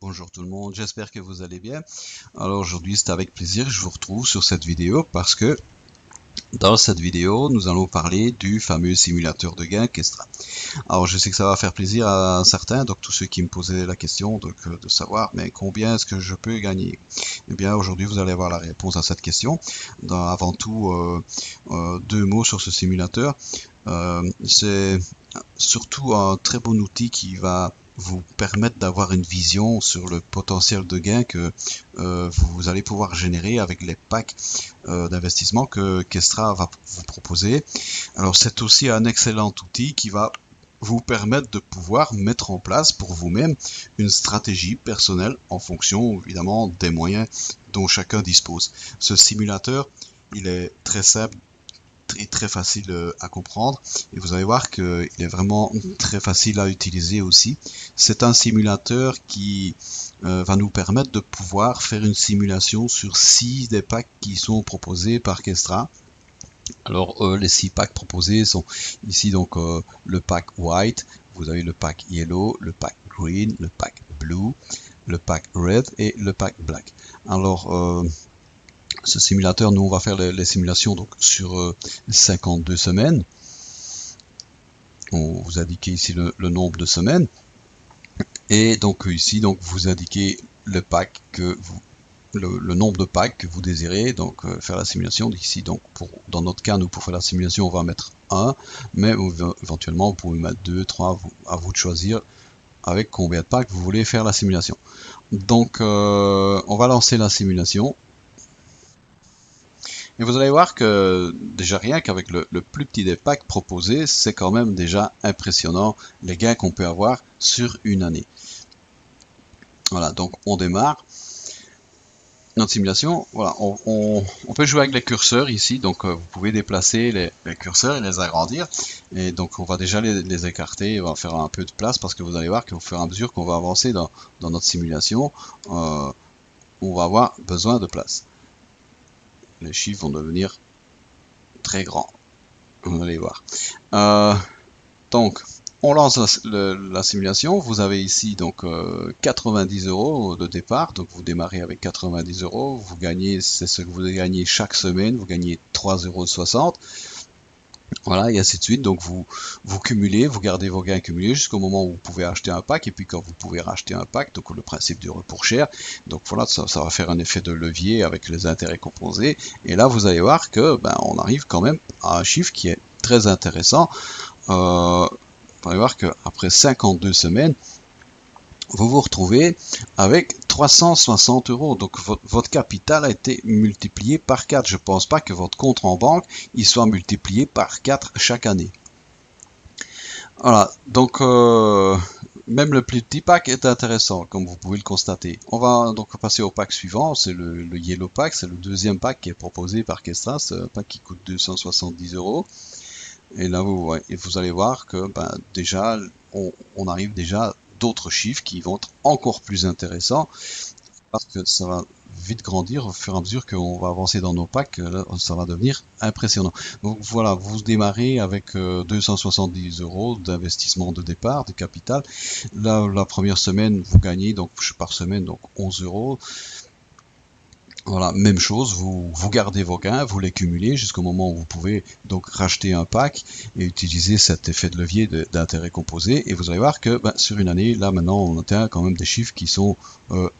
Bonjour tout le monde, j'espère que vous allez bien. Alors aujourd'hui c'est avec plaisir que je vous retrouve sur cette vidéo parce que dans cette vidéo nous allons parler du fameux simulateur de gain Kestra. Alors je sais que ça va faire plaisir à certains, donc tous ceux qui me posaient la question de savoir mais combien est-ce que je peux gagner. Eh bien aujourd'hui vous allez avoir la réponse à cette question. Avant tout deux mots sur ce simulateur. C'est surtout un très bon outil qui va vous permettre d'avoir une vision sur le potentiel de gain que vous allez pouvoir générer avec les packs d'investissement que Kestra va vous proposer. Alors c'est aussi un excellent outil qui va vous permettre de pouvoir mettre en place pour vous-même une stratégie personnelle en fonction évidemment des moyens dont chacun dispose. Ce simulateur, il est très simple, très facile à comprendre et vous allez voir qu'il est vraiment très facile à utiliser aussi. C'est un simulateur qui va nous permettre de pouvoir faire une simulation sur 6 des packs qui sont proposés par Kestra. Alors les 6 packs proposés sont ici donc le pack white, vous avez le pack yellow, le pack green, le pack blue, le pack red et le pack black. Alors ce simulateur, nous on va faire les simulations donc sur 52 semaines. On vous indiquez ici le nombre de semaines. Et donc ici donc vous indiquez le pack que vous le nombre de packs que vous désirez donc faire la simulation. Ici donc dans notre cas nous pour faire la simulation on va mettre 1, mais éventuellement vous pouvez mettre 2, 3, à vous de choisir avec combien de packs vous voulez faire la simulation. Donc on va lancer la simulation. Et vous allez voir que déjà rien qu'avec le plus petit des packs proposés, c'est quand même déjà impressionnant les gains qu'on peut avoir sur une année. Voilà, donc on démarre notre simulation. Voilà, on peut jouer avec les curseurs ici, donc vous pouvez déplacer les curseurs et les agrandir. Et donc on va déjà les écarter, on va faire un peu de place parce que vous allez voir qu'au fur et à mesure qu'on va avancer dans notre simulation, on va avoir besoin de place. Les chiffres vont devenir très grands. Vous allez voir. Donc, on lance la simulation. Vous avez ici donc 90 € de départ. Donc, vous démarrez avec 90 €. Vous gagnez, c'est ce que vous gagnez chaque semaine. Vous gagnez 3,60 €. Voilà, et ainsi de suite. Donc, vous cumulez, vous gardez vos gains cumulés jusqu'au moment où vous pouvez acheter un pack. Et puis, quand vous pouvez racheter un pack, donc le principe du report cher. Donc, voilà, ça va faire un effet de levier avec les intérêts composés. Et là, vous allez voir que on arrive quand même à un chiffre qui est très intéressant. Vous allez voir qu'après 52 semaines, vous vous retrouvez avec 360 €. Donc votre capital a été multiplié par 4. Je ne pense pas que votre compte en banque il soit multiplié par 4 chaque année. Voilà, donc même le plus petit pack est intéressant, comme vous pouvez le constater. On va donc passer au pack suivant, c'est le Yellow Pack, c'est le deuxième pack qui est proposé par Kestra, c'est un pack qui coûte 270 €. Et là, vous allez voir que déjà, on arrive déjà à d'autres chiffres qui vont être encore plus intéressants parce que ça va vite grandir au fur et à mesure qu'on va avancer dans nos packs. Là, ça va devenir impressionnant. Donc voilà, vous démarrez avec 270 € d'investissement de départ, de capital. Là, la première semaine, vous gagnez donc par semaine donc 11 €. Voilà, même chose, vous gardez vos gains, vous les cumulez jusqu'au moment où vous pouvez donc racheter un pack et utiliser cet effet de levier d'intérêt composé. Et vous allez voir que sur une année, là maintenant, on atteint quand même des chiffres qui sont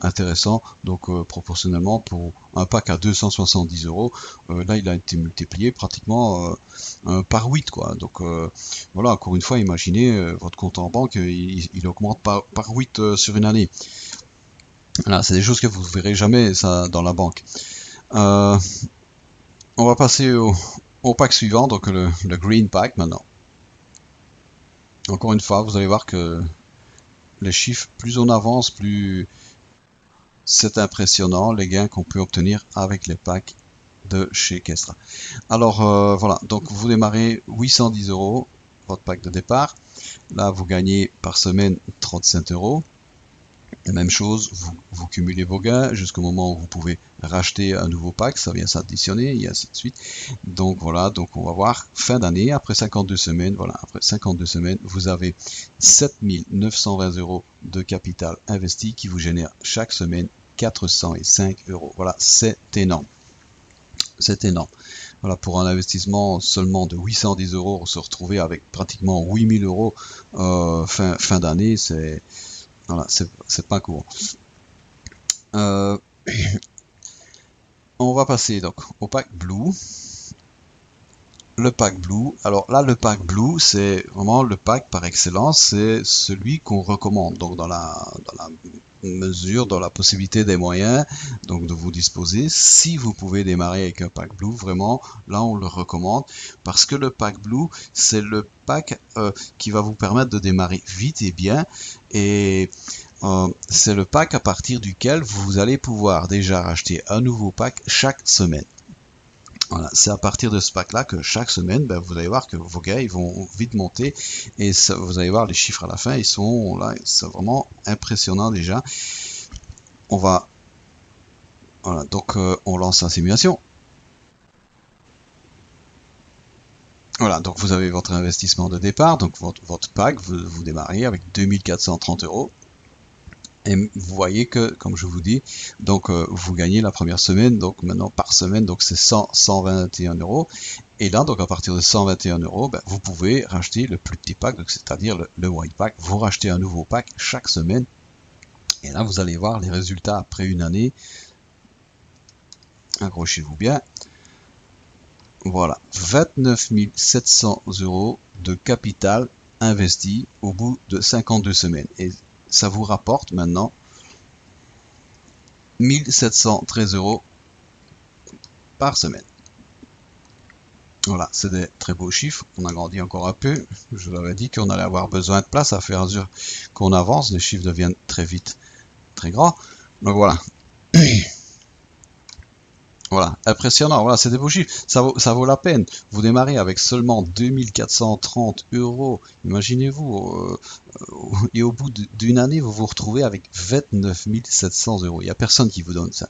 intéressants. Donc proportionnellement pour un pack à 270 €, là il a été multiplié pratiquement par 8 quoi. Donc voilà, encore une fois, imaginez votre compte en banque, il augmente par 8 sur une année. Voilà, c'est des choses que vous ne verrez jamais ça dans la banque. On va passer au pack suivant, donc le Green Pack maintenant. Encore une fois, vous allez voir que les chiffres, plus on avance, plus c'est impressionnant les gains qu'on peut obtenir avec les packs de chez Kestra. Alors voilà, donc vous démarrez 810 €, votre pack de départ. Là, vous gagnez par semaine 35 €. Même chose, vous cumulez vos gains jusqu'au moment où vous pouvez racheter un nouveau pack, ça vient s'additionner et ainsi de suite. Donc voilà, donc on va voir fin d'année, après 52 semaines, voilà, après 52 semaines, vous avez 7920 € de capital investi qui vous génère chaque semaine 405 €. Voilà, c'est énorme. C'est énorme. Voilà, pour un investissement seulement de 810 €, se retrouver avec pratiquement 8000 € fin d'année, c'est voilà, c'est pas courant. On va passer donc au pack Blue. Le pack Blue, alors là le pack Blue c'est vraiment le pack par excellence, c'est celui qu'on recommande, donc dans la mesure, dans la possibilité des moyens, donc de vous disposer, si vous pouvez démarrer avec un pack Blue, vraiment là on le recommande, parce que le pack Blue c'est le pack qui va vous permettre de démarrer vite et bien, et c'est le pack à partir duquel vous allez pouvoir déjà racheter un nouveau pack chaque semaine. Voilà, c'est à partir de ce pack là que chaque semaine, ben, vous allez voir que vos gains ils vont vite monter et ça, vous allez voir les chiffres à la fin, ils sont là, c'est vraiment impressionnant déjà. On va, voilà, donc on lance la simulation. Voilà, donc vous avez votre investissement de départ, donc votre pack, vous démarrez avec 2430 €. Et vous voyez que, comme je vous dis, donc vous gagnez la première semaine, donc maintenant par semaine, donc c'est 121 €. Et là, donc à partir de 121 €, ben, vous pouvez racheter le plus petit pack, c'est-à-dire le white pack. Vous rachetez un nouveau pack chaque semaine. Et là, vous allez voir les résultats après une année. Accrochez-vous bien. Voilà, 29 700 € de capital investi au bout de 52 semaines. Et ça vous rapporte maintenant 1713 € par semaine. Voilà, c'est des très beaux chiffres. On agrandit encore un peu. Je vous avais dit qu'on allait avoir besoin de place à faire à mesure qu'on avance. Les chiffres deviennent très vite très grands. Donc voilà. Voilà, impressionnant, voilà, c'est des beaux chiffres, ça vaut la peine. Vous démarrez avec seulement 2430 €, imaginez-vous, et au bout d'une année, vous vous retrouvez avec 29 700 €. Il n'y a personne qui vous donne ça.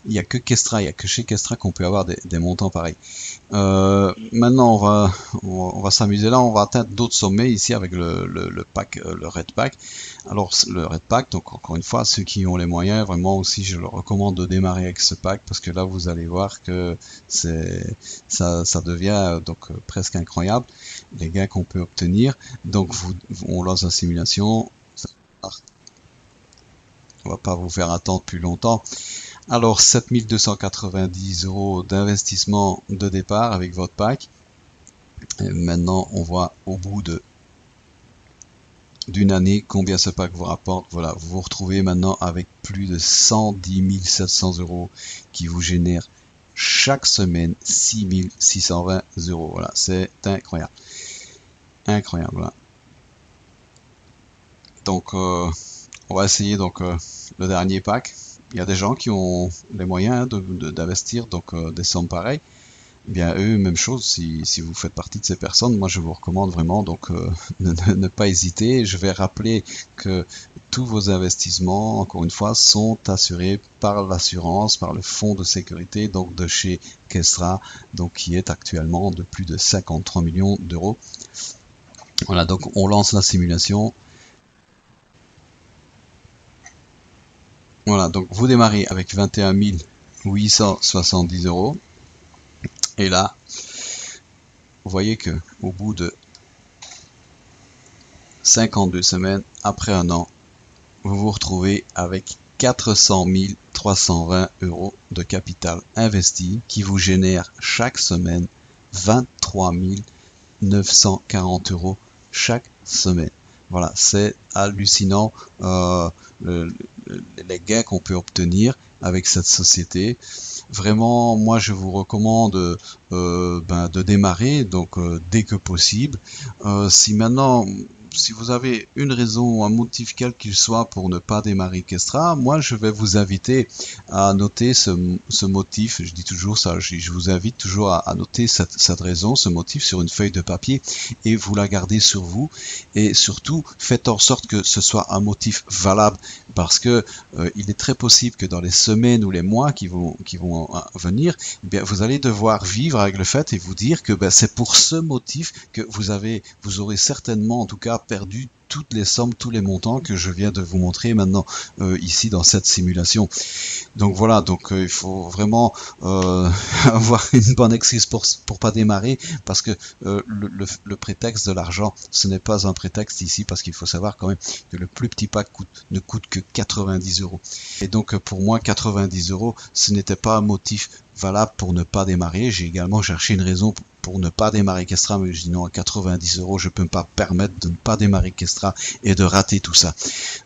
Il n'y a que Kestra, il n'y a que chez Kestra qu'on peut avoir des montants pareils. Maintenant, on va s'amuser là, on va atteindre d'autres sommets ici avec le pack, le Red Pack. Alors le Red Pack, donc encore une fois, ceux qui ont les moyens, vraiment aussi, je leur recommande de démarrer avec ce pack parce que là, vous allez voir que ça devient donc presque incroyable les gains qu'on peut obtenir. Donc on lance la simulation. On va pas vous faire attendre plus longtemps. Alors 7290 € d'investissement de départ avec votre pack. Et maintenant on voit au bout d'une année combien ce pack vous rapporte. Voilà, vous vous retrouvez maintenant avec plus de 110 700 € qui vous génèrent chaque semaine 6620 €. Voilà, c'est incroyable. Incroyable, voilà. Donc on va essayer donc le dernier pack. Il y a des gens qui ont les moyens d'investir donc des sommes pareilles. Eh bien eux, même chose, si vous faites partie de ces personnes, moi je vous recommande vraiment donc ne pas hésiter. Je vais rappeler que tous vos investissements, encore une fois, sont assurés par l'assurance, par le fonds de sécurité donc de chez Kestra, donc qui est actuellement de plus de 53 millions €. Voilà, donc on lance la simulation. Voilà, donc vous démarrez avec 21 870 €. Et là, vous voyez que au bout de 52 semaines, après un an, vous vous retrouvez avec 400 320 € de capital investi qui vous génère chaque semaine 23 940 € chaque semaine. Voilà, c'est hallucinant les gains qu'on peut obtenir avec cette société. Vraiment, moi je vous recommande de démarrer donc dès que possible. Si maintenant si vous avez une raison ou un motif quel qu'il soit pour ne pas démarrer Kestra, moi je vais vous inviter à noter ce motif. Je dis toujours ça, je vous invite toujours à noter cette raison, ce motif sur une feuille de papier et vous la gardez sur vous. Et surtout, faites en sorte que ce soit un motif valable, parce que il est très possible que dans les semaines ou les mois qui vont venir, eh bien, vous allez devoir vivre avec le fait et vous dire que c'est pour ce motif que vous aurez certainement en tout cas perdu toutes les sommes, tous les montants que je viens de vous montrer maintenant ici dans cette simulation. Donc voilà, donc il faut vraiment avoir une bonne excuse pour pas démarrer, parce que le prétexte de l'argent, ce n'est pas un prétexte ici, parce qu'il faut savoir quand même que le plus petit pack ne coûte que 90 €. Et donc pour moi 90 €, ce n'était pas un motif valable pour ne pas démarrer. J'ai également cherché une raison pour ne pas démarrer Kestra, mais je dis non, à 90 €, je peux pas me permettre de ne pas démarrer Kestra et de rater tout ça.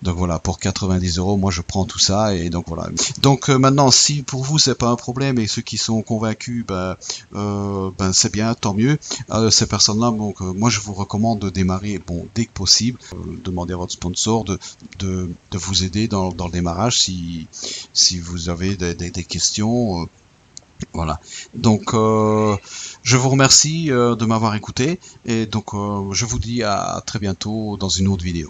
Donc voilà, pour 90 €, moi je prends tout ça, et donc voilà. Donc maintenant, si pour vous c'est pas un problème et ceux qui sont convaincus, c'est bien, tant mieux. Ces personnes-là, donc moi je vous recommande de démarrer dès que possible. Demandez à votre sponsor de vous aider dans le démarrage si vous avez des questions. Voilà, donc je vous remercie de m'avoir écouté, et donc je vous dis à très bientôt dans une autre vidéo.